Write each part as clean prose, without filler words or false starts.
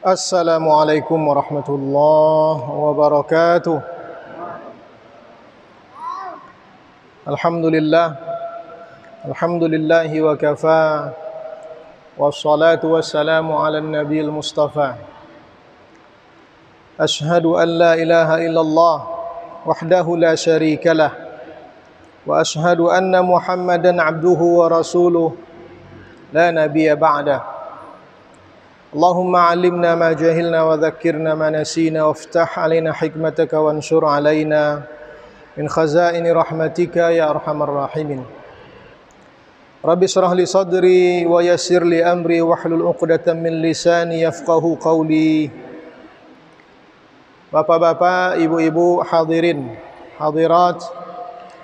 Assalamualaikum warahmatullahi wabarakatuh. Alhamdulillah, alhamdulillahi wa kafa, wassalatu wassalamu ala nabiyil mustafa. Ashhadu an la ilaha illallah wahdahu la syarika lah, wa ashhadu anna Muhammadan abduhu wa rasuluh la nabiyya ba'dah. Allahumma alimna ma jahilna wa dhakkirna ma nasina waftah alaina hikmataka wanshur alaina min khazaini rahmatika ya arhamar rahimin. Rabbi shrah li sadri wa yassir li amri wahlul 'uqdatam min lisani yafqahu qawli. Bapak-bapak, ibu-ibu, hadirin, hadirat,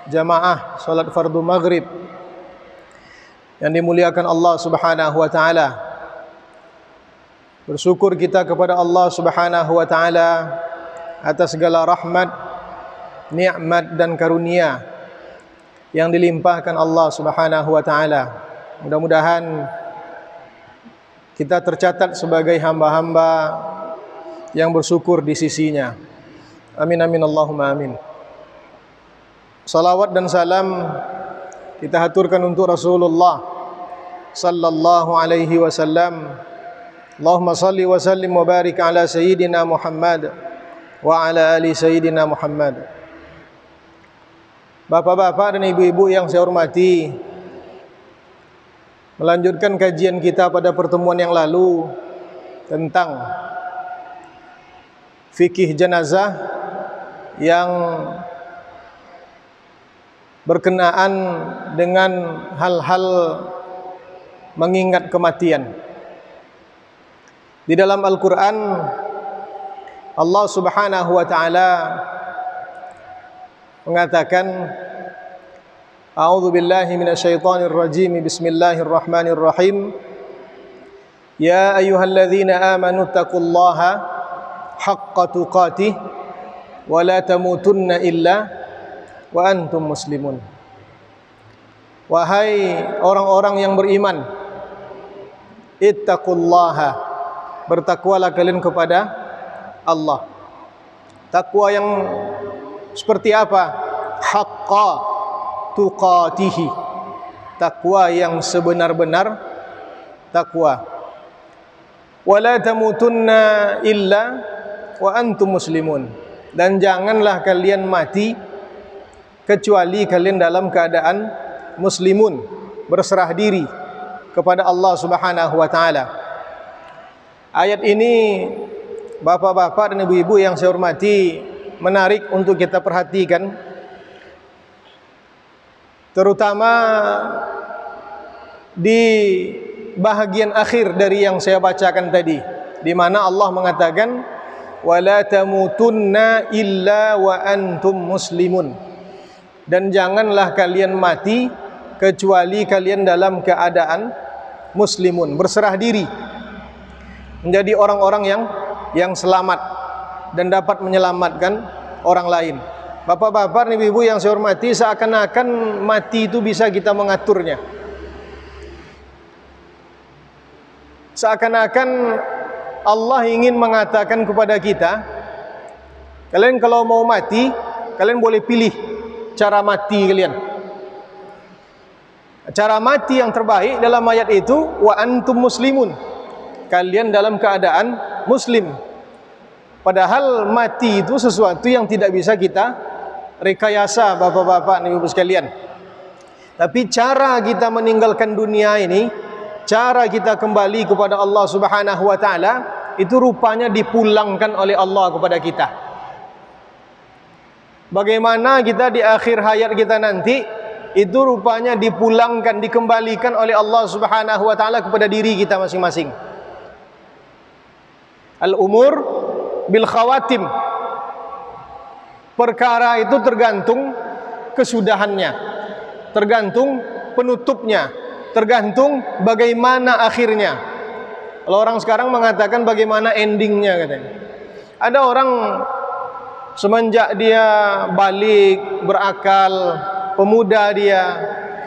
jamaah salat fardu maghrib yang dimuliakan Allah Subhanahu wa taala. Bersyukur kita kepada Allah Subhanahu wa taala atas segala rahmat, nikmat dan karunia yang dilimpahkan Allah Subhanahu wa taala. Mudah-mudahan kita tercatat sebagai hamba-hamba yang bersyukur di sisinya. Amin amin Allahumma amin. Salawat dan salam kita haturkan untuk Rasulullah sallallahu alaihi wasallam. Allahumma salli wa sallim wa barik ala sayyidina Muhammad wa ala ali sayyidina Muhammad. Bapak-bapak dan ibu-ibu yang saya hormati, melanjutkan kajian kita pada pertemuan yang lalu tentang fikih jenazah yang berkenaan dengan hal-hal mengingat kematian. Di dalam Al-Quran Allah Subhanahu wa ta'ala mengatakan, A'udzu billahi minasyaitonir rajim, bismillahirrahmanirrahim. Ya ayyuhalladzina amanu taqullaha haqqa tuqatih wa la tamutunna illa wa antum muslimun. Wahai orang-orang yang beriman, ittaqullaha, bertakwalah kalian kepada Allah. Takwa yang seperti apa? Haqqa tuqatihi, takwa yang sebenar-benar takwa. Wala tamutunna illa wa antum muslimun, dan janganlah kalian mati kecuali kalian dalam keadaan muslimun, berserah diri kepada Allah Subhanahu wa taala. Ayat ini, bapak-bapak dan ibu-ibu yang saya hormati, menarik untuk kita perhatikan, terutama di bahagian akhir dari yang saya bacakan tadi, di mana Allah mengatakan wala tamutunna illa wa antum muslimun, dan janganlah kalian mati kecuali kalian dalam keadaan muslimun, berserah diri, menjadi orang-orang yang selamat dan dapat menyelamatkan orang lain. Bapak-bapak dan ibu-ibu yang saya hormati, seakan-akan mati itu bisa kita mengaturnya. Seakan-akan Allah ingin mengatakan kepada kita, kalian kalau mau mati, kalian boleh pilih cara mati kalian. Cara mati yang terbaik dalam ayat itu, wa antum muslimun, kalian dalam keadaan muslim. Padahal mati itu sesuatu yang tidak bisa kita rekayasa, bapak-bapak dan ibu sekalian. Tapi cara kita meninggalkan dunia ini, cara kita kembali kepada Allah Subhanahu wa taala, itu rupanya dipulangkan oleh Allah kepada kita. Bagaimana kita di akhir hayat kita nanti, itu rupanya dipulangkan, dikembalikan oleh Allah Subhanahu wa taala kepada diri kita masing-masing. Al-umur bil khawatim, perkara itu tergantung kesudahannya, tergantung penutupnya, tergantung bagaimana akhirnya. Kalau orang sekarang mengatakan bagaimana endingnya katanya. Ada orang semenjak dia balik, berakal, pemuda dia,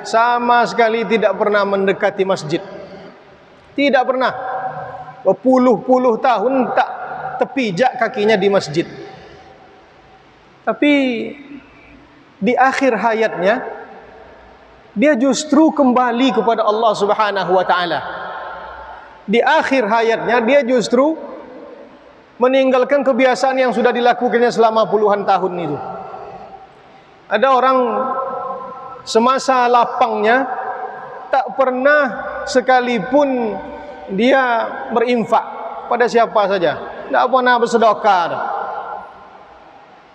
sama sekali tidak pernah mendekati masjid. Tidak pernah. berpuluh-puluh tahun tak terpijak kakinya di masjid. Tapi di akhir hayatnya dia justru kembali kepada Allah Subhanahu wa taala. Di akhir hayatnya dia justru meninggalkan kebiasaan yang sudah dilakukannya selama puluhan tahun itu. Ada orang semasa lapangnya tak pernah sekalipun dia berinfak pada siapa saja, tidak pernah bersedekah.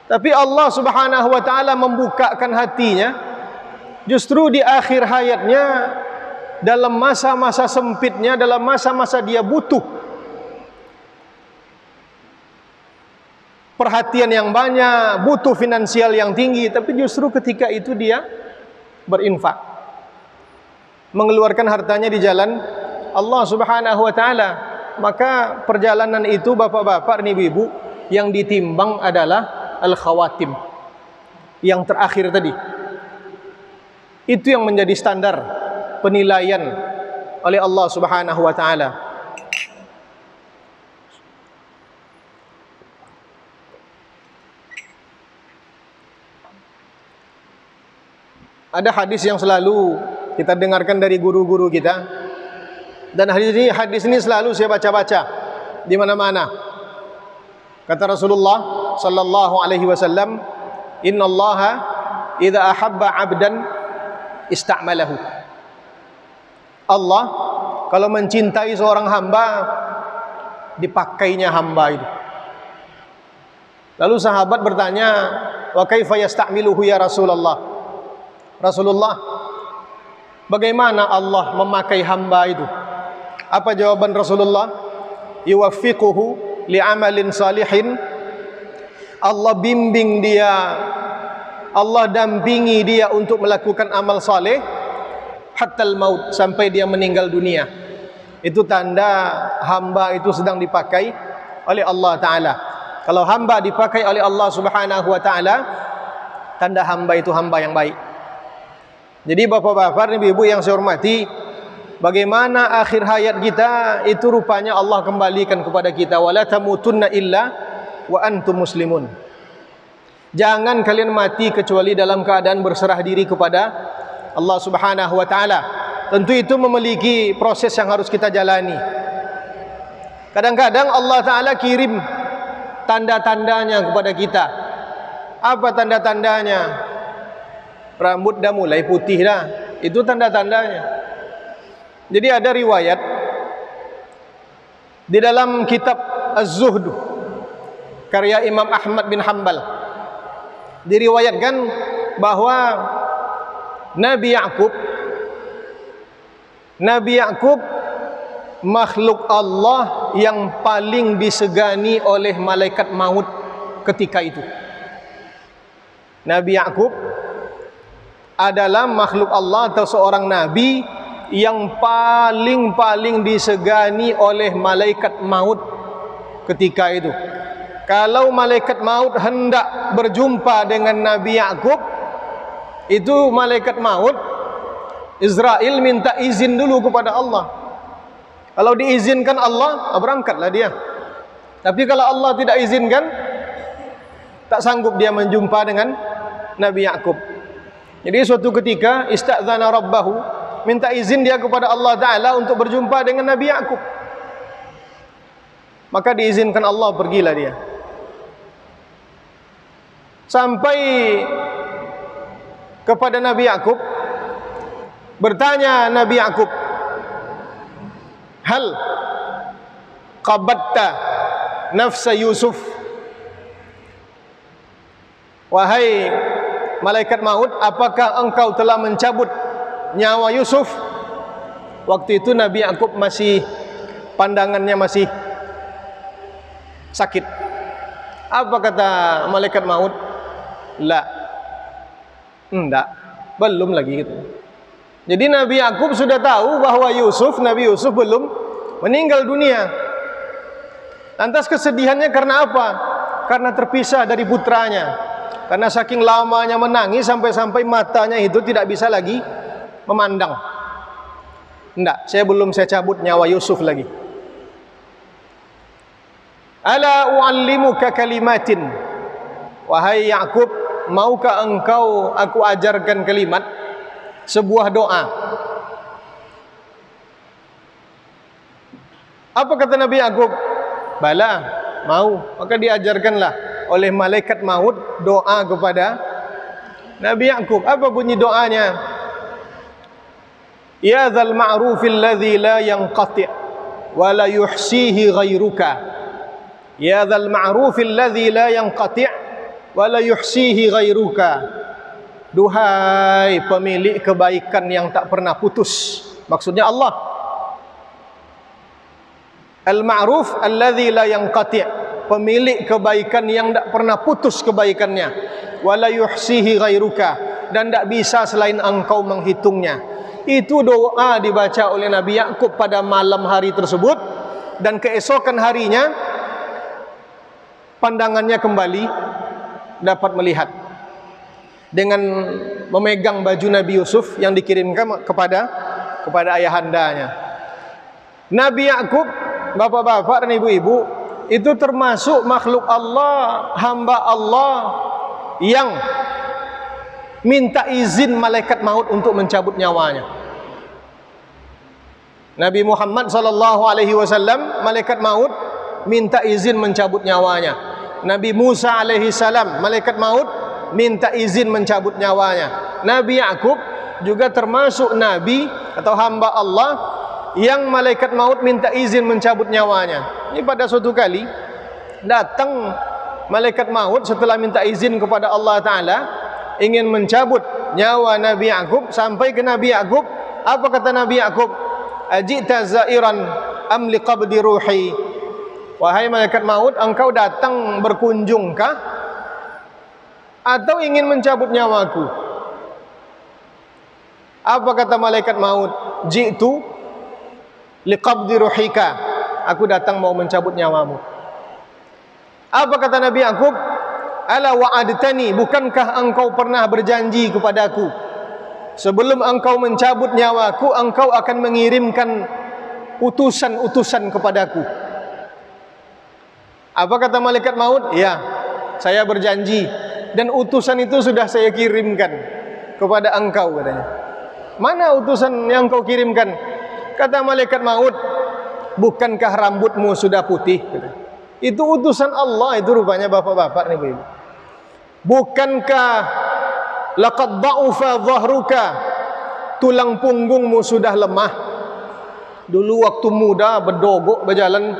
Tapi Allah Subhanahu wa taala membukakan hatinya justru di akhir hayatnya, dalam masa-masa sempitnya, dalam masa-masa dia butuh perhatian yang banyak, butuh finansial yang tinggi, tapi justru ketika itu dia berinfak, mengeluarkan hartanya di jalan Allah Subhanahu wa taala. Maka perjalanan itu bapak-bapak dan ibu-ibu, yang ditimbang adalah al-khawatim, yang terakhir tadi. Itu yang menjadi standar penilaian oleh Allah Subhanahu wa taala. Ada hadis yang selalu kita dengarkan dari guru-guru kita, dan hadis ini selalu saya baca-baca di mana-mana. Kata Rasulullah sallallahu alaihi wasallam, "Innallaha idza ahabba 'abdan ista'malahu." Allah kalau mencintai seorang hamba, dipakainya hamba itu. Lalu sahabat bertanya, "Wa kaifa yasta'miluhu ya Rasulullah?" Rasulullah, bagaimana Allah memakai hamba itu? Apa jawaban Rasulullah? Yuwaffiquhu li'amalin salihin. Allah bimbing dia, Allah dampingi dia untuk melakukan amal saleh hattal maut, sampai dia meninggal dunia. Itu tanda hamba itu sedang dipakai oleh Allah Ta'ala. Kalau hamba dipakai oleh Allah Subhanahu wa Ta'ala, tanda hamba itu hamba yang baik. Jadi bapak-bapak dan ibu yang saya hormati, bagaimana akhir hayat kita itu rupanya Allah kembalikan kepada kita. Wala tamutunna illa wa antum muslimun. Jangan kalian mati kecuali dalam keadaan berserah diri kepada Allah Subhanahu wa taala. Tentu itu memiliki proses yang harus kita jalani. Kadang-kadang Allah Taala kirim tanda-tandanya kepada kita. Apa tanda-tandanya? Rambut dah mulai putih dah, itu tanda-tandanya. Jadi ada riwayat di dalam kitab Az-Zuhd karya Imam Ahmad bin Hanbal, diriwayatkan bahwa Nabi Ya'qub makhluk Allah yang paling disegani oleh malaikat maut ketika itu. Nabi Ya'qub adalah makhluk Allah atau seorang nabi yang paling disegani oleh malaikat maut ketika itu. Kalau malaikat maut hendak berjumpa dengan Nabi Ya'qub, itu malaikat maut Israel minta izin dulu kepada Allah. Kalau diizinkan Allah, berangkatlah dia. Tapi kalau Allah tidak izinkan, tak sanggup dia menjumpa dengan Nabi Ya'qub. Jadi suatu ketika ista'dzana rabbahu, minta izin dia kepada Allah Ta'ala untuk berjumpa dengan Nabi Ya'qub. Maka diizinkan Allah, pergilah dia. Sampai kepada Nabi Ya'qub, bertanya Nabi Ya'qub, hal qabatta nafsa Yusuf? Wahai malaikat maut, apakah engkau telah mencabut nyawa Yusuf? Waktu itu Nabi Ya'qub masih, pandangannya masih sakit. Apa kata malaikat maut? La, enggak, belum lagi gitu. Jadi Nabi Ya'qub sudah tahu bahwa Nabi Yusuf belum meninggal dunia. Lantas kesedihannya karena apa? Karena terpisah dari putranya. Karena saking lamanya menangis sampai-sampai matanya itu tidak bisa lagi memandang. Enggak, saya cabut nyawa Yusuf lagi. Ala uallimuka kalimatin, wahai Yakub, maukah engkau aku ajarkan kalimat, sebuah doa. Apa kata Nabi Yakub? Bala, mau. Maka diajarkanlah oleh malaikat maut doa kepada Nabi Yakub. Apa bunyi doanya? Ya dzal ma'rufil ladzi la yanqati' wa la yuhsihi ghairuka. Ya dzal ma'rufil ladzi la yanqati' wa la yuhsihi ghairuka. Duhai pemilik kebaikan yang tak pernah putus. Maksudnya Allah. Al-ma'ruf alladzi la yanqati', pemilik kebaikan yang tak pernah putus kebaikannya. Wala yuhsihi ghairuka, dan tak bisa selain engkau menghitungnya. Itu doa dibaca oleh Nabi Yakub pada malam hari tersebut, dan keesokan harinya pandangannya kembali dapat melihat dengan memegang baju Nabi Yusuf yang dikirimkan kepada ayahandanya. Nabi Yakub, bapak-bapak dan ibu-ibu, itu termasuk makhluk Allah, hamba Allah yang minta izin malaikat maut untuk mencabut nyawanya. Nabi Muhammad SAW, malaikat maut minta izin mencabut nyawanya. Nabi Musa alaihissalam, malaikat maut minta izin mencabut nyawanya. Nabi Yakub juga termasuk nabi atau hamba Allah yang malaikat maut minta izin mencabut nyawanya. Ini pada suatu kali datang malaikat maut setelah minta izin kepada Allah Ta'ala, ingin mencabut nyawa Nabi Yakub. Sampai ke Nabi Yakub, apa kata Nabi Yakub? Ajita zairan am liqabdi ruhi. Wahai malaikat maut, engkau datang berkunjungkah atau ingin mencabut nyawaku? Apa kata malaikat maut? Jitu liqabdi ruhika, aku datang mau mencabut nyawamu. Apa kata Nabi Yakub? Ala wa'adtani, bukankah engkau pernah berjanji kepadaku, sebelum engkau mencabut nyawaku, engkau akan mengirimkan utusan-utusan kepadaku. Apa kata malaikat maut? Ya, saya berjanji, dan utusan itu sudah saya kirimkan kepada engkau, katanya. Mana utusan yang kau kirimkan? Kata malaikat maut, bukankah rambutmu sudah putih? Itu utusan Allah itu rupanya, bapak-bapak nih, ibu. Bukankah laqad da'ufa dhahruka, tulang punggungmu sudah lemah? Dulu waktu muda berdogok berjalan,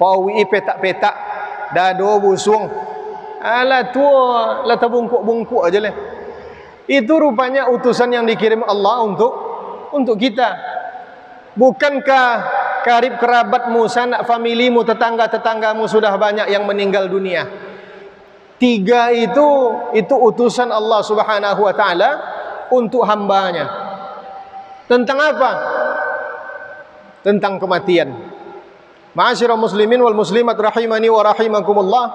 pawi petak-petak, dado busung, ala tua la tabungkuk-bungkuk aja lah. Itu rupanya utusan yang dikirim Allah untuk kita. Bukankah karib kerabatmu, sanak familimu, tetangga-tetanggamu sudah banyak yang meninggal dunia? 3 itu utusan Allah Subhanahu wa taala untuk hambanya. Tentang apa? Tentang kematian. Ma'asyiral muslimin wal muslimat rahimani wa rahimakumullah.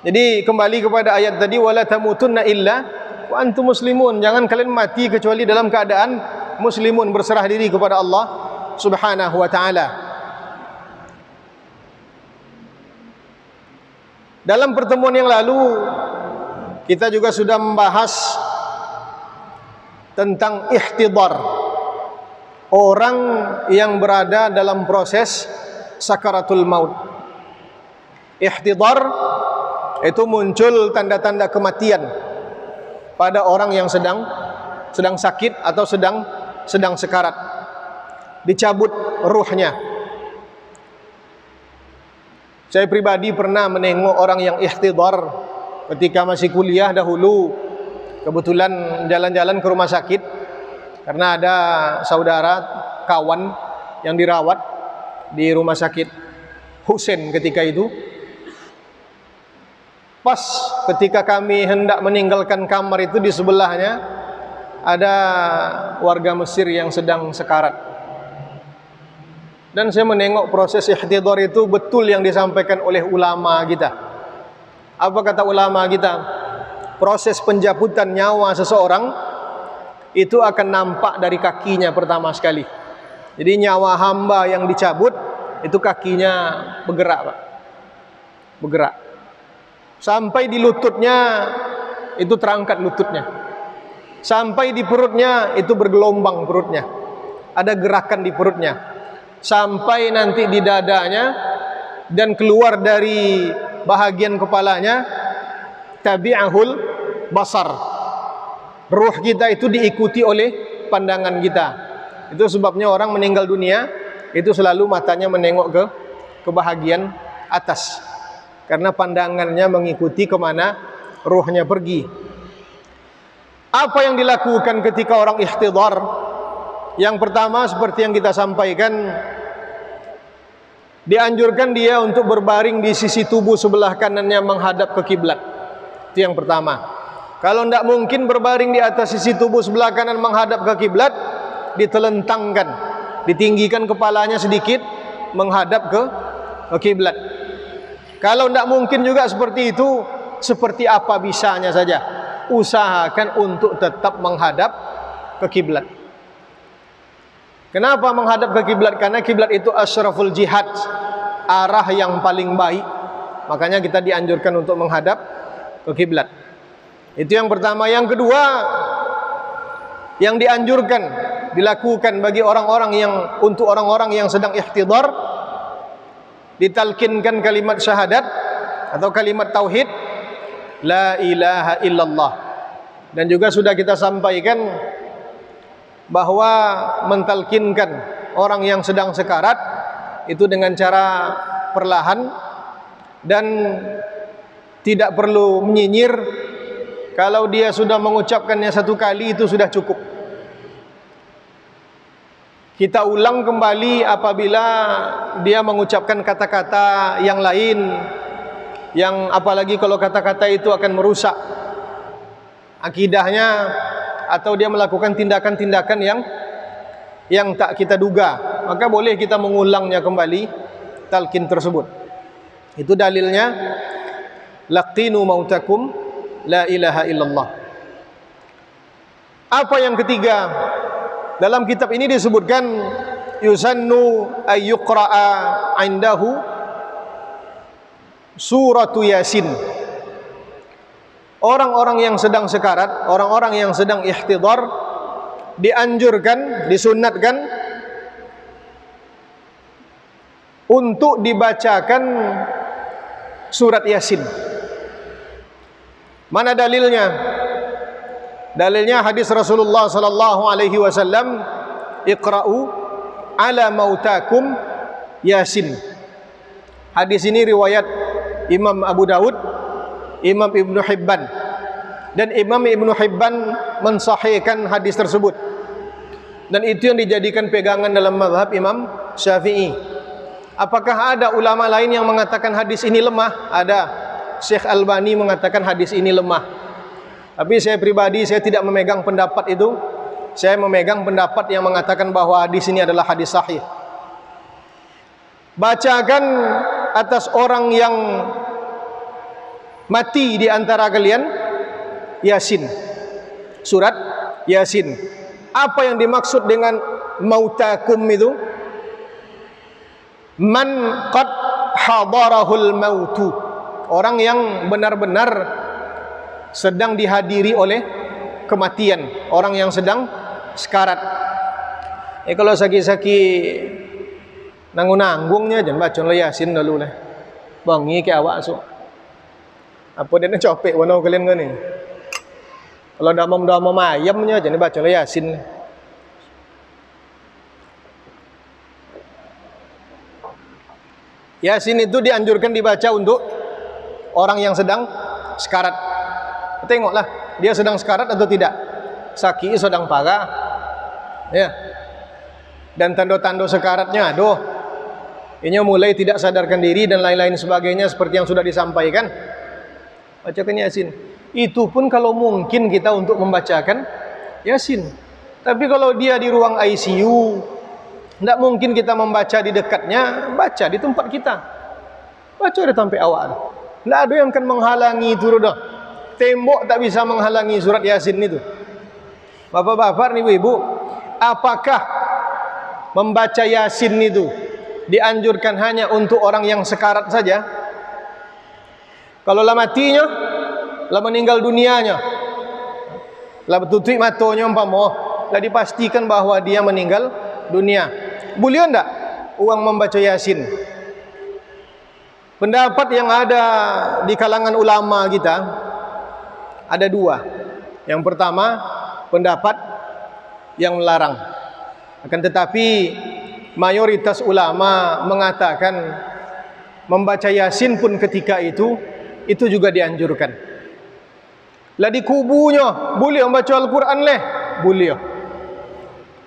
Jadi kembali kepada ayat tadi, wala tamutunna illa wa antum muslimun. Jangan kalian mati kecuali dalam keadaan muslimun, berserah diri kepada Allah Subhanahu wa taala. Dalam pertemuan yang lalu kita juga sudah membahas tentang ihtidar, orang yang berada dalam proses sakaratul maut. Ihtidar itu muncul tanda-tanda kematian pada orang yang sedang sakit atau sedang sekarat, dicabut ruhnya. Saya pribadi pernah menengok orang yang ihtidar ketika masih kuliah dahulu. Kebetulan jalan-jalan ke rumah sakit karena ada saudara kawan yang dirawat di rumah sakit Husein ketika itu. Pas ketika kami hendak meninggalkan kamar itu, di sebelahnya ada warga Mesir yang sedang sekarat. Dan saya menengok proses ihtidar itu betul yang disampaikan oleh ulama kita. Apa kata ulama kita? Proses pencabutan nyawa seseorang itu akan nampak dari kakinya pertama sekali. Jadi nyawa hamba yang dicabut itu kakinya bergerak, Pak. Bergerak. Sampai di lututnya itu terangkat lututnya. Sampai di perutnya itu bergelombang perutnya. Ada gerakan di perutnya. Sampai nanti di dadanya dan keluar dari bahagian kepalanya, tabi'ahul basar. Ruh kita itu diikuti oleh pandangan kita. Itu sebabnya orang meninggal dunia itu selalu matanya menengok ke bahagian atas, karena pandangannya mengikuti kemana ruhnya pergi. Apa yang dilakukan ketika orang ihtidhar? Yang pertama, seperti yang kita sampaikan, dianjurkan dia untuk berbaring di sisi tubuh sebelah kanannya menghadap ke kiblat. Itu yang pertama. Kalau tidak mungkin berbaring di atas sisi tubuh sebelah kanan menghadap ke kiblat, ditelentangkan, ditinggikan kepalanya sedikit menghadap ke kiblat. Kalau tidak mungkin juga seperti itu, seperti apa bisanya saja, usahakan untuk tetap menghadap ke kiblat. Kenapa menghadap ke kiblat? Karena kiblat itu asyraful jihad, arah yang paling baik. Makanya kita dianjurkan untuk menghadap ke kiblat. Itu yang pertama. Yang kedua, yang dianjurkan dilakukan bagi orang-orang yang, untuk orang-orang yang sedang ihtidhar, ditalkinkan kalimat syahadat atau kalimat tauhid, la ilaha illallah. Dan juga sudah kita sampaikan bahwa mentalkinkan orang yang sedang sekarat itu dengan cara perlahan dan tidak perlu menyinyir. Kalau dia sudah mengucapkannya satu kali itu sudah cukup. Kita ulang kembali apabila dia mengucapkan kata-kata yang lain, yang apalagi kalau kata-kata itu akan merusak akidahnya, atau dia melakukan tindakan-tindakan yang tak kita duga, maka boleh kita mengulangnya kembali talqin tersebut. Itu dalilnya, laqinu mautakum la ilaha illallah. Apa yang ketiga? Dalam kitab ini disebutkan yusannu ayyuqra'a indahu suratu Yasin. Orang-orang yang sedang sekarat, orang-orang yang sedang ihtidhar, dianjurkan, disunnatkan untuk dibacakan surat Yasin. Mana dalilnya? Dalilnya hadis Rasulullah sallallahu alaihi wasallam, iqra'u ala mautakum Yasin. Hadis ini riwayat Imam Abu Daud, Imam Ibnu Hibban, dan Imam Ibnu Hibban mensahihkan hadis tersebut. Dan itu yang dijadikan pegangan dalam mazhab Imam Syafi'i. Apakah ada ulama lain yang mengatakan hadis ini lemah? Ada. Syekh Albani mengatakan hadis ini lemah. Tapi saya pribadi, saya tidak memegang pendapat itu. Saya memegang pendapat yang mengatakan bahwa hadis ini adalah hadis sahih. Bacakan atas orang yang mati di antara kalian Yasin, surat Yasin. Apa yang dimaksud dengan mautakum itu? Man qad hadarahul mautu, orang yang benar-benar sedang dihadiri oleh kematian, orang yang sedang sekarat. Kalau saki-saki nanggung-nanggungnya jangan baca Yasin dulu lah. Bangi ke awak so. Apa dia nak copek warna kalian kan ni? Kalau damam-damam ayamnya jangan baca Yasin. Yasin itu dianjurkan dibaca untuk orang yang sedang sekarat. Tengoklah dia sedang sekarat atau tidak. Sakit sedang parah, ya. Dan tanda-tanda sekaratnya, aduh, ini mulai tidak sadarkan diri dan lain-lain sebagainya seperti yang sudah disampaikan. Bacakan Yasin. Itu pun kalau mungkin kita untuk membacakan Yasin. Tapi kalau dia di ruang ICU, tidak mungkin kita membaca di dekatnya, baca di tempat kita. Baca di tempat awal. Tidak ada yang akan menghalangi itu dah. Tembok tak bisa menghalangi surat Yasin itu. Bapak-bapak, ibu-ibu, apakah membaca Yasin itu dianjurkan hanya untuk orang yang sekarat saja. Kalau lah matinya, lah meninggal dunianya, lah tutup matanya umpama, lah dipastikan bahwa dia meninggal dunia, boleh enggak orang membaca Yasin? Pendapat yang ada di kalangan ulama kita ada dua. Yang pertama, pendapat yang melarang. Akan tetapi mayoritas ulama mengatakan membaca Yasin pun ketika itu juga dianjurkan. Lah di kubunya boleh membaca Al-Quran leh, boleh.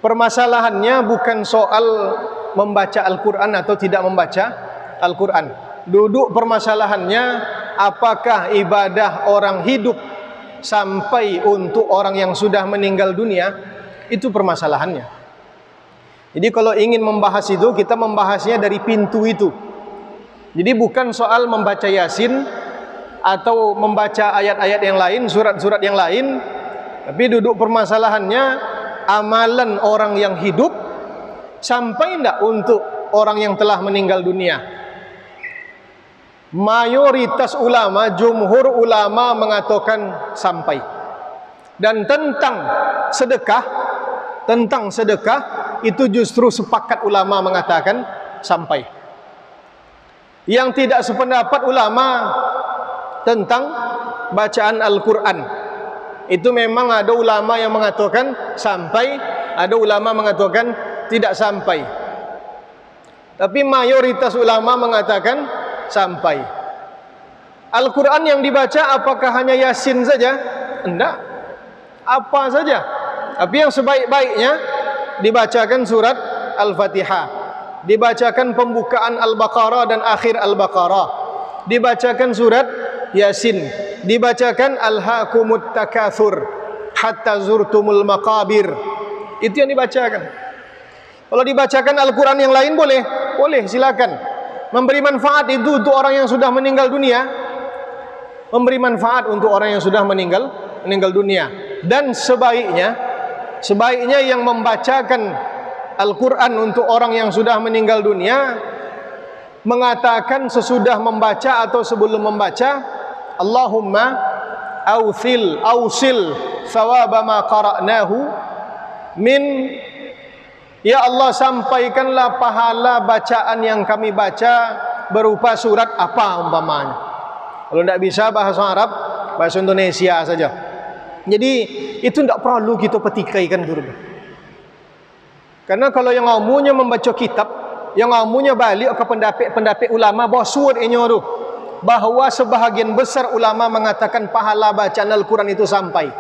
Permasalahannya bukan soal membaca Al-Quran atau tidak membaca Al-Quran. Duduk permasalahannya apakah ibadah orang hidup sampai untuk orang yang sudah meninggal dunia, itu permasalahannya. Jadi kalau ingin membahas itu, kita membahasnya dari pintu itu. Jadi bukan soal membaca Yasin atau membaca ayat-ayat yang lain, surat-surat yang lain, tapi duduk permasalahannya amalan orang yang hidup sampai tidak untuk orang yang telah meninggal dunia. Mayoritas ulama, jumhur ulama mengatakan sampai. Dan tentang sedekah itu justru sepakat ulama mengatakan sampai. Yang tidak sependapat ulama tentang bacaan Al-Quran, itu memang ada ulama yang mengatakan sampai, ada ulama mengatakan tidak sampai. Tapi mayoritas ulama mengatakan sampai. Al-Quran yang dibaca apakah hanya Yasin saja? Tidak, apa saja. Tapi yang sebaik-baiknya dibacakan surat Al-Fatihah, dibacakan pembukaan Al-Baqarah dan akhir Al-Baqarah, dibacakan surat Yasin, dibacakan Alhaakumut Takatsur hatta zurtumul maqabir. Itu yang dibacakan. Kalau dibacakan Al-Quran yang lain boleh, silakan. Memberi manfaat itu untuk orang yang sudah meninggal dunia, memberi manfaat untuk orang yang sudah meninggal dunia. Dan sebaiknya yang membacakan Al-Quran untuk orang yang sudah meninggal dunia mengatakan sesudah membaca atau sebelum membaca, Allahumma ausil thawaba ma qara'nahu min, ya Allah, sampaikanlah pahala bacaan yang kami baca berupa surat apa umpamanya. Kalau tidak bisa bahasa Arab, bahasa Indonesia saja. Jadi itu tidak perlu kita petikaikan dulu. Karena kalau yang ngamunya membaca kitab, yang ngamunya balik ke pendapat ulama bahwa itu bahwa sebahagian besar ulama mengatakan pahala bacaan Al-Quran itu sampai.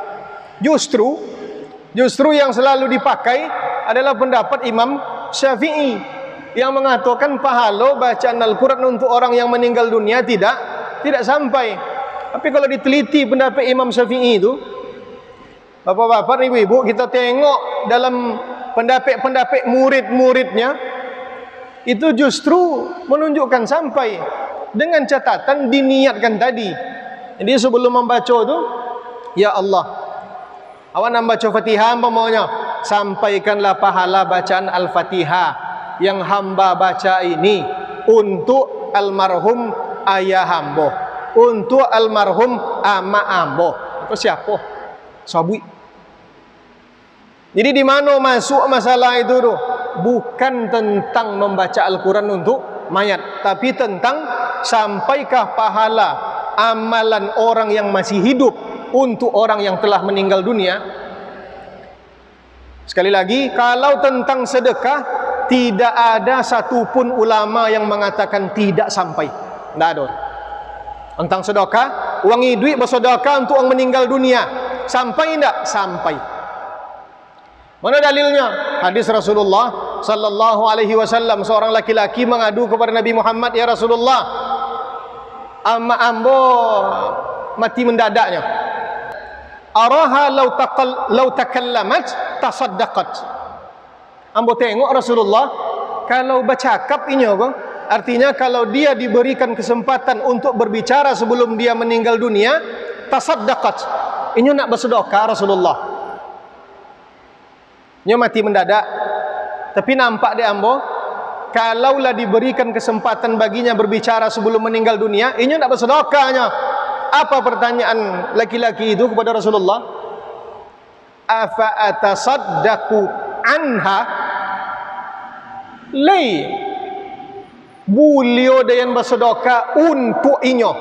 Justru yang selalu dipakai adalah pendapat Imam Syafi'i yang mengatakan pahala bacaan Al-Quran untuk orang yang meninggal dunia tidak sampai. Tapi kalau diteliti pendapat Imam Syafi'i itu, bapak-bapak, ibu-ibu, kita tengok dalam pendapat murid-muridnya, itu justru menunjukkan sampai, dengan catatan diniatkan tadi. Jadi sebelum membaca itu, ya Allah, awak nak baca Fatihah umpamanya, sampaikanlah pahala bacaan Al-Fatihah yang hamba baca ini untuk almarhum ayah hamba, untuk almarhum ama hamba. Itu siapa? Sabui. Jadi di mana masuk masalah itu tuh? Bukan tentang membaca Al-Quran untuk mayat, tapi tentang sampaikah pahala amalan orang yang masih hidup untuk orang yang telah meninggal dunia. Sekali lagi, kalau tentang sedekah, tidak ada satupun ulama yang mengatakan tidak sampai. Tidak ada. Tentang sedekah, uangi duit bersedekah untuk orang meninggal dunia, sampai tidak? Sampai. Mana dalilnya? Hadis Rasulullah sallallahu alaihi wasallam, seorang laki-laki mengadu kepada Nabi Muhammad, ya Rasulullah, amma ambo mati mendadaknya. Araha law takallamat tasaddaqat. Ambo tengok Rasulullah kalau bercakap ini apa? Artinya kalau dia diberikan kesempatan untuk berbicara sebelum dia meninggal dunia, tasaddaqat. Ini nak bersedekah Rasulullah. Nya mati mendadak, tapi nampak dia ambo kalaulah diberikan kesempatan baginya berbicara sebelum meninggal dunia, ini tidak bersedekahnya. Apa pertanyaan laki-laki itu kepada Rasulullah? Afa atasaddaqu anha? Lei beliau dayan bersedekah untuk inyo.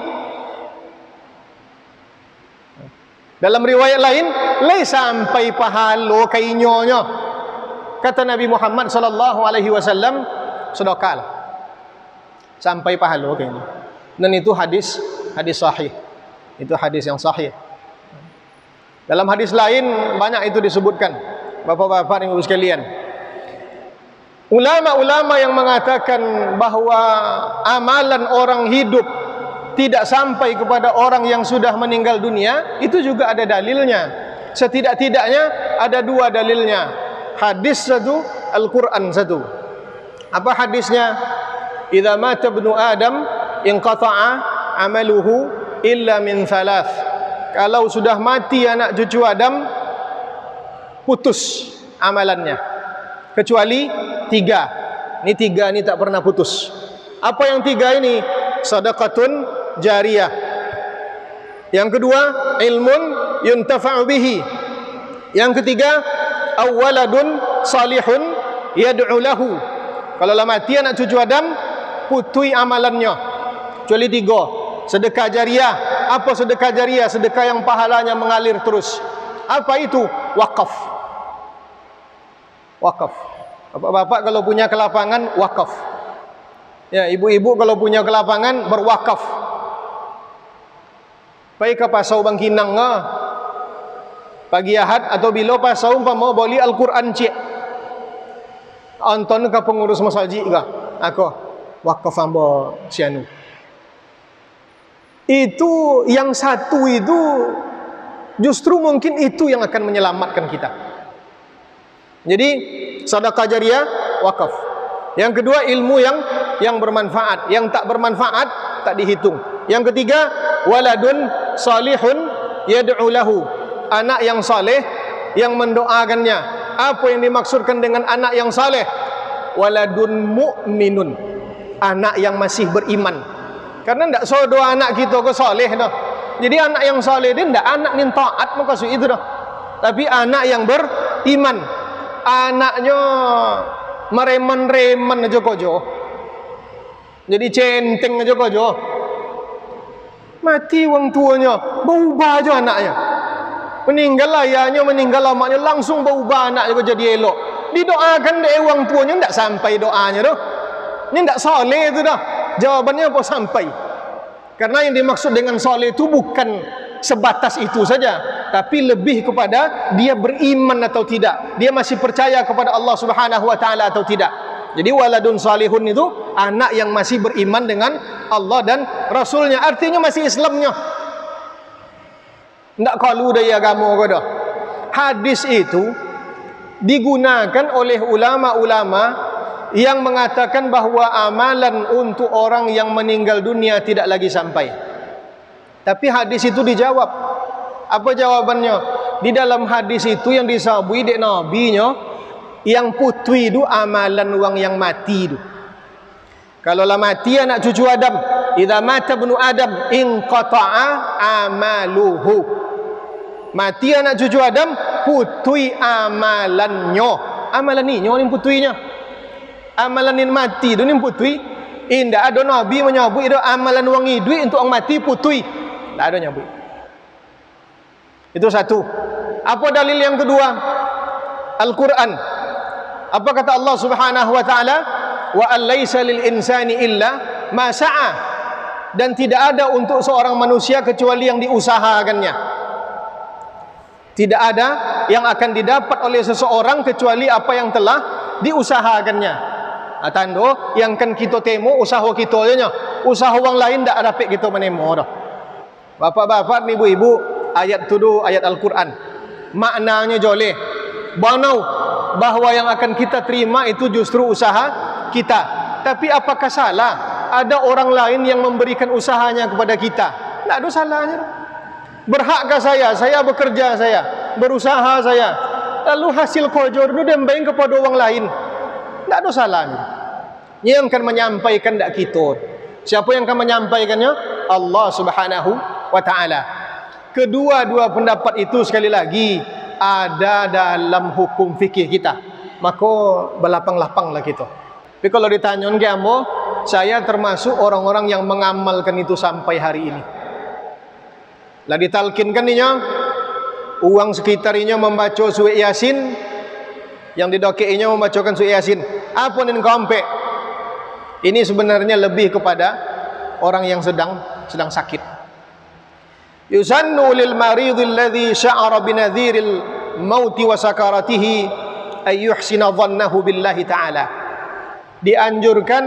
Dalam riwayat lain, lei sampai pahalo kainyonya. Kata Nabi Muhammad sallallahu alaihi wasallam, sedekahlah sampai pahalo kainyo. Dan itu hadis sahih. Itu hadis yang sahih. Dalam hadis lain banyak itu disebutkan, bapak-bapak dan ibu sekalian. Ulama-ulama yang mengatakan bahwa amalan orang hidup tidak sampai kepada orang yang sudah meninggal dunia, itu juga ada dalilnya. Setidak-tidaknya ada dua dalilnya. Hadis satu, Al-Quran satu. Apa hadisnya? Idza mata ibnu Adam inqata'a amaluhu illa min thalath. Kalau sudah mati anak cucu Adam, putus amalannya, kecuali tiga. Ini tiga ini tak pernah putus. Apa yang tiga ini? Sadaqatun jariyah. Yang kedua, ilmun yuntafa'u bihi. Yang ketiga, awwaladun salihun yad'u lahu. Kalau lah mati anak cucu Adam, putui amalannya, kecuali tiga. Sedekah jariah. Apa sedekah jariah? Sedekah yang pahalanya mengalir terus. Apa itu? Wakaf. Wakaf. Bapak-bapak kalau punya kelapangan, wakaf. Ya, ibu-ibu kalau punya kelapangan, berwakaf. Baik ke pasau bangkinang pagi ahad atau bila pasau mau boli Al-Quran cik. Anton ke pengurus masjid ke? Aku wakaf ambo sianu. Itu yang satu itu justru mungkin itu yang akan menyelamatkan kita. Jadi sedekah jariah, wakaf. Yang kedua, ilmu yang bermanfaat. Yang tak bermanfaat tak dihitung. Yang ketiga, waladun salihun yad'u lahu. Anak yang saleh yang mendoakannya. Apa yang dimaksudkan dengan anak yang saleh? Waladun mu'minun. Anak yang masih beriman. Karena tidak so doa anak kita ke soleh dah. Jadi anak yang soleh dia tidak anak yang taat maksud itu dah. Tapi anak yang beriman. Anaknya mereman-reman aja kojo. Jadi centeng aja kojo. Mati wang tuanya, berubah aja anaknya. Meninggal ayahnya, meninggal lamanya, langsung berubah anaknya jadi elok. Didoakan deh wang tuanya, tidak sampai doanya dah. Ini tidak soleh itu dah. Jawabannya apa? Sampai. Karena yang dimaksud dengan soleh itu bukan sebatas itu saja, tapi lebih kepada dia beriman atau tidak, dia masih percaya kepada Allah Subhanahu wa taala atau tidak. Jadi waladun salihun itu anak yang masih beriman dengan Allah dan Rasulnya, artinya masih Islamnya. Tidak kalu dari agama dah. Hadis itu digunakan oleh ulama-ulama yang mengatakan bahwa amalan untuk orang yang meninggal dunia tidak lagi sampai. Tapi hadis itu dijawab. Apa jawabannya? Di dalam hadis itu yang disabui dek nabinya, yang putui itu amalan orang yang mati itu. Kalau lah mati anak cucu Adam, idza mata ibnu Adam inqata'a amaluhu. Mati anak cucu Adam, putui amalannya. Amalan ni nyo yang putuinya. Amalan yang mati itu ni putui. Indah ada nabi menyebut itu amalan wang hidup untuk orang mati putui. Tak ada nyebut. Itu satu. Apa dalil yang kedua? Al-Quran. Apa kata Allah Subhanahu wa taala? Wa alaysa lil insani illa ma sa'a. Dan tidak ada untuk seorang manusia kecuali yang diusahakannya. Tidak ada yang akan didapat oleh seseorang kecuali apa yang telah diusahakannya. Tando yang kan kita temo usaha kita aja, usaha orang lain tak dapat kita menemo dah. Bapak-bapak, ibu-ibu, ayat tu ayat Al-Quran. Maknanya joleh. Banau bahwa yang akan kita terima itu justru usaha kita. Tapi apakah salah ada orang lain yang memberikan usahanya kepada kita? Tak ada salahnya. Berhakkah saya bekerja, saya berusaha, saya lalu hasil kojor itu dembeng kepada orang lain? Tak ada salahnya. Yang akan menyampaikan dak kita. Siapa yang akan menyampaikannya? Allah Subhanahu wa taala. Kedua-dua pendapat itu sekali lagi ada dalam hukum fikih kita. Maka berlapang-lapanglah kita. Tapi kalau ditanya kamu, saya termasuk orang-orang yang mengamalkan itu sampai hari ini. Lah ditalkinkan ninya uang sekitarnya membaca surah Yasin, yang didokeinya membacakan surah Yasin. Apa nin kompe? Ini sebenarnya lebih kepada orang yang sedang sakit. Yusannu lil maridil ladzi sya'ara binadhiril mauti wa sakaratihi ay yuhsina dhannahu billahi ta'ala. Dianjurkan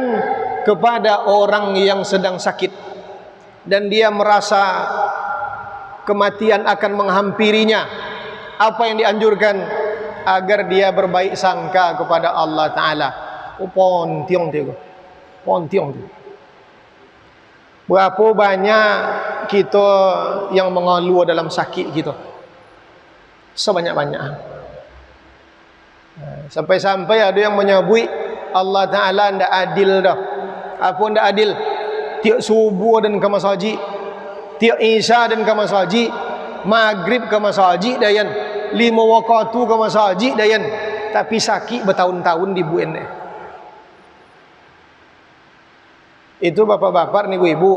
kepada orang yang sedang sakit dan dia merasa kematian akan menghampirinya. Apa yang dianjurkan? Agar dia berbaik sangka kepada Allah Ta'ala. Pontiong tu. Berapa banyak kita yang mengeluh dalam sakit kita? Sebanyak-banyak. Sampai-sampai ada yang menyebut Allah Ta'ala tidak adil dah. Apa tidak adil? Tiap subuh dan ke masjid, tiap isya dan ke masjid, maghrib ke masjid dayan, 5 waktu ke masjid dayan, tapi sakit bertahun-tahun dibuin deh. Itu bapak-bapak ni ibu,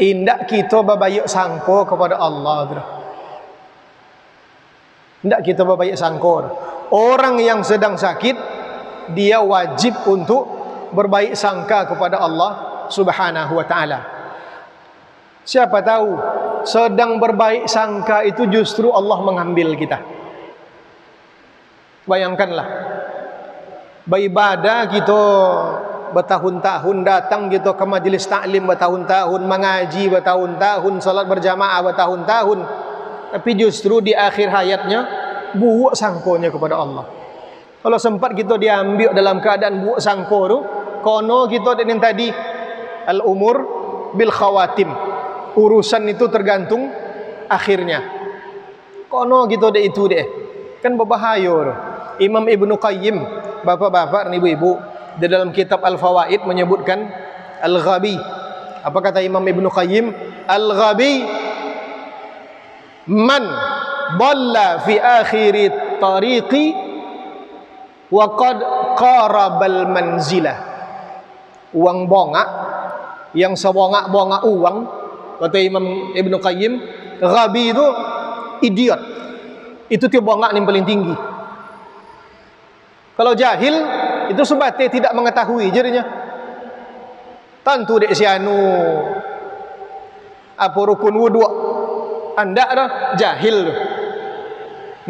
indak kita berbaik sangko kepada Allah. Indak kita berbaik sangko. Orang yang sedang sakit, dia wajib untuk berbaik sangka kepada Allah Subhanahu wa ta'ala. Siapa tahu sedang berbaik sangka itu justru Allah mengambil kita. Bayangkanlah, beribadah kita bertahun-tahun, datang kita ke majlis taklim bertahun-tahun, mengaji bertahun-tahun, salat berjamaah bertahun-tahun, tapi justru di akhir hayatnya buruk sangkonya kepada Allah. Kalau sempat kita diambil dalam keadaan buruk sangko tu, kono kita dengan tadi al-umur bil khawatim, urusan itu tergantung akhirnya. Kono kita deh itu deh, kan berbahaya tu. Imam Ibnu Qayyim, bapak-bapak dan ibu-ibu, di dalam kitab Al-Fawaid menyebutkan Al-Ghabi. Apa kata Imam Ibnu Qayyim? Al-Ghabi man dhalla fi akhiri tariqi wa qad qarabal manzilah. Uang bongak, yang sebongak-bongak uang, kata Imam Ibnu Qayyim, Ghabi itu idiot. Itu tiap bongak yang paling tinggi. Kalau jahil itu sebatas tidak mengetahui jadinya. Tentu dek si anu apa rukun wudu anda dah jahil,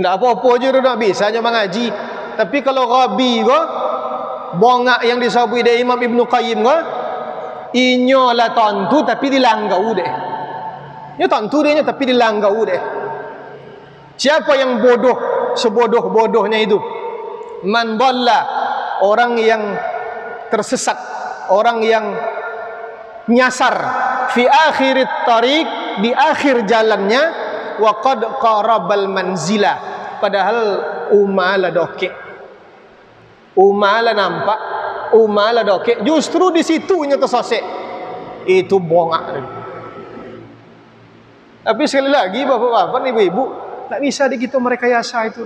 ndak apa-apa je dah bisanya mengaji. Tapi kalau Ghabi ko bongak yang disebut dari Imam Ibnu Qayyim ko, inyo lah tentu tapi dilanggau deh. Nya tentu dia tapi dilanggau deh. Siapa yang bodoh sebodoh-bodohnya itu? Man dhalla, orang yang tersesat, orang yang nyasar fi akhirit tariq, di akhir jalannya, wa qad qarabal manzila, padahal umala doke, umala nampak, umala doke, justru di situnya tersesat. Itu bongak. Tapi sekali lagi bapak-bapak, ibu-ibu, tak bisa di kita merekayasa itu.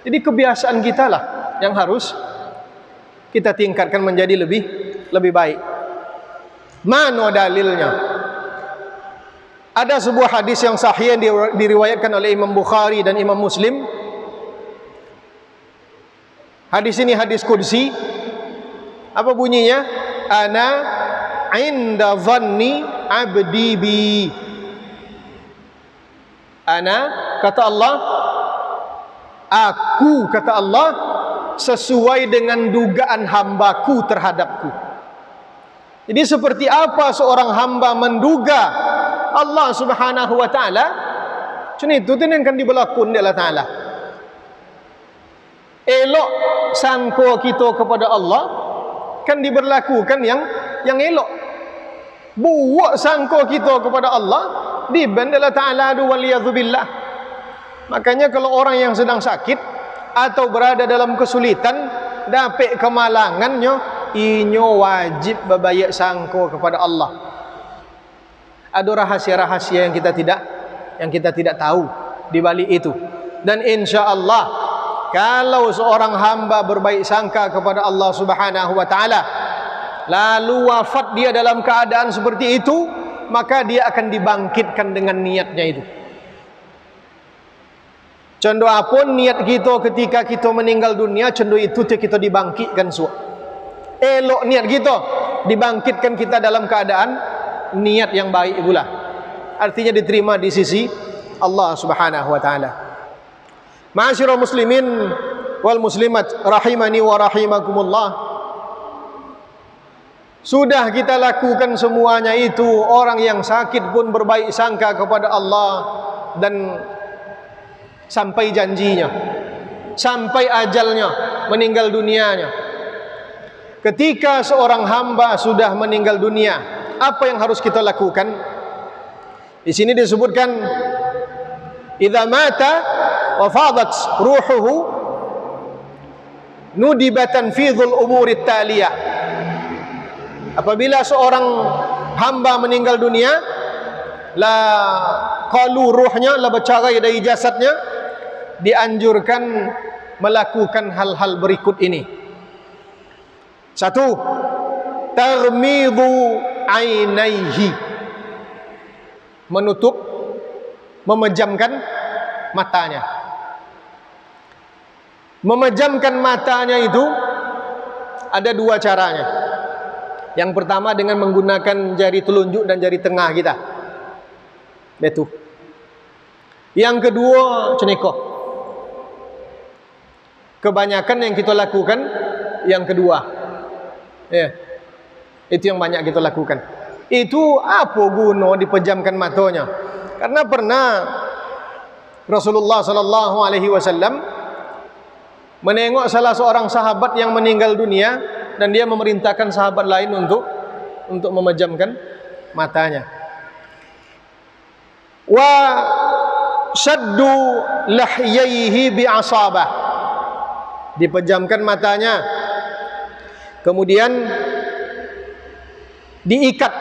Jadi kebiasaan kita lah yang harus kita tingkatkan menjadi lebih baik. Mana dalilnya? Ada sebuah hadis yang sahih yang diriwayatkan oleh Imam Bukhari dan Imam Muslim. Hadis ini hadis qudsi. Apa bunyinya? Ana inda dhanni abdi bi. Ana, kata Allah, aku, kata Allah, sesuai dengan dugaan hambaku terhadapku. Jadi seperti apa seorang hamba menduga Allah Subhanahu wa ta'ala, macam itu yang akan diberlakukan oleh Allah Ta'ala. Elok sangka kita kepada Allah kan diberlakukan yang elok. Buat sangka kita kepada Allah diban Allah Ta'ala waliyadzubillah. Makanya kalau orang yang sedang sakit atau berada dalam kesulitan, dapat kemalangannya, inyo wajib berbaik sangka kepada Allah. Ada rahasia-rahasia yang kita tidak tahu di balik itu. Dan insya-Allah kalau seorang hamba berbaik sangka kepada Allah Subhanahu wa taala, lalu wafat dia dalam keadaan seperti itu, maka dia akan dibangkitkan dengan niatnya itu. Contoh apa niat kita ketika kita meninggal dunia, contoh itu kita dibangkitkan elok niat kita, dibangkitkan kita dalam keadaan niat yang baik pula. Artinya diterima di sisi Allah Subhanahu wa taala. Ma'asyiral muslimin wal muslimat rahimani wa rahimakumullah. Sudah kita lakukan semuanya itu, orang yang sakit pun berbaik sangka kepada Allah dan sampai janjinya, sampai ajalnya, meninggal dunianya. Ketika seorang hamba sudah meninggal dunia, apa yang harus kita lakukan? Di sini disebutkan idza mata wa fadat ruhuhu nudibatan fi dhul umuri taliyah. Apabila seorang hamba meninggal dunia, la qalu ruhnya, la bercerai dari jasadnya, dianjurkan melakukan hal-hal berikut ini. Satu, tarmidu ainaihi, menutup, memejamkan matanya. Memejamkan matanya itu ada dua caranya. Yang pertama dengan menggunakan jari telunjuk dan jari tengah kita. Itu. Yang kedua, ceneko. Kebanyakan yang kita lakukan yang kedua. Ya. Itu yang banyak kita lakukan. Itu apa guna dipejamkan matanya? Karena pernah Rasulullah sallallahu alaihi wasallam menengok salah seorang sahabat yang meninggal dunia dan dia memerintahkan sahabat lain untuk memejamkan matanya. Wa shaddu lahyaihi bi'asabah, dipejamkan matanya, kemudian diikat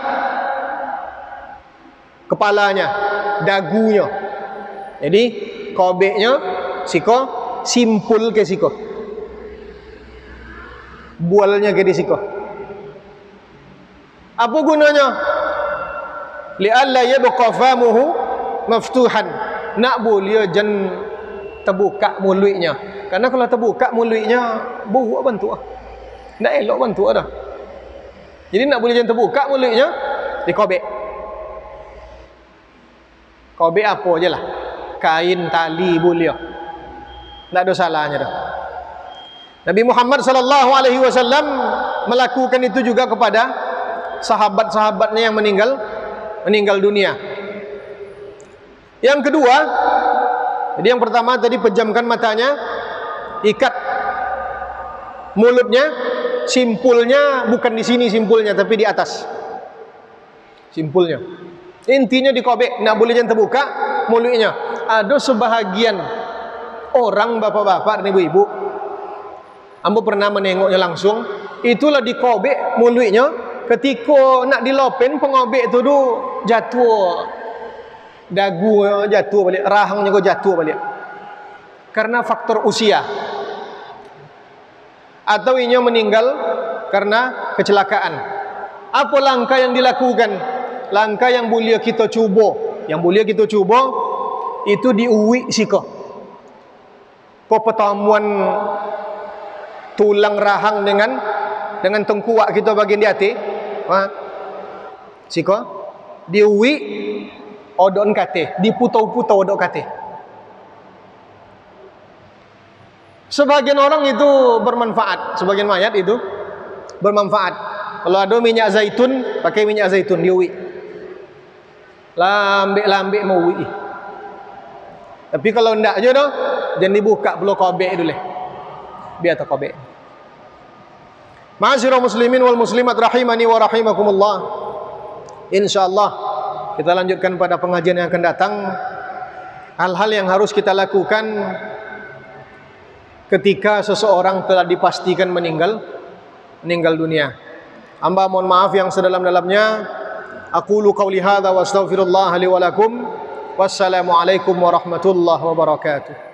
kepalanya, dagunya. Jadi kobeknya siko simpul ke siko, bualnya ke di siko. Apa gunanya? Li'alla yabqa famuhu maftuhan, nak boleh jan terbuka mulutnya. Karena kalau terbuka mulutnya buruk bantu ah. Nak elok bantu dah. Jadi nak boleh jan terbuka mulutnya, dikobek. Kobek apa je lah, kain tali boleh. Tak ada salahnya dah. Nabi Muhammad sallallahu alaihi wasallam melakukan itu juga kepada sahabat-sahabatnya yang meninggal dunia. Yang kedua, jadi yang pertama tadi pejamkan matanya, ikat mulutnya, simpulnya bukan di sini simpulnya tapi di atas. Simpulnya. Intinya dikobek, nak boleh jangan terbuka mulutnya. Ada sebahagian orang bapak-bapak dan ibu-ibu, ambo pernah menengoknya langsung, itulah dikobek mulutnya, ketika nak dilopen pengobek itu jatuh, dagu jatuh balik, rahangnya kok jatuh balik, karena faktor usia, atau inya meninggal karena kecelakaan. Apa langkah yang dilakukan? Langkah yang boleh kita cuba, itu diuwi siko. Pertemuan tulang rahang dengan tengkuak kita bagian di hati, siko diuwi odon kate, diputau-putau odon kate. Sebagian orang itu bermanfaat, sebagian mayat itu bermanfaat. Kalau ada minyak zaitun, pakai minyak zaitun diuwi. Lambik-lambik mau uwi. Tapi kalau ndak aja dah, jangan dibuka perlu kobek dulu. Biar tak kobek. Ma'asyiral muslimin wal muslimat rahimani wa rahimakumullah. Insyaallah kita lanjutkan pada pengajian yang akan datang. Hal-hal yang harus kita lakukan ketika seseorang telah dipastikan meninggal meninggal dunia. Hamba mohon maaf yang sedalam-dalamnya. Aqulu qauli hadza wa astaghfirullah li wa lakum. Wassalamualaikum warahmatullahi wabarakatuh.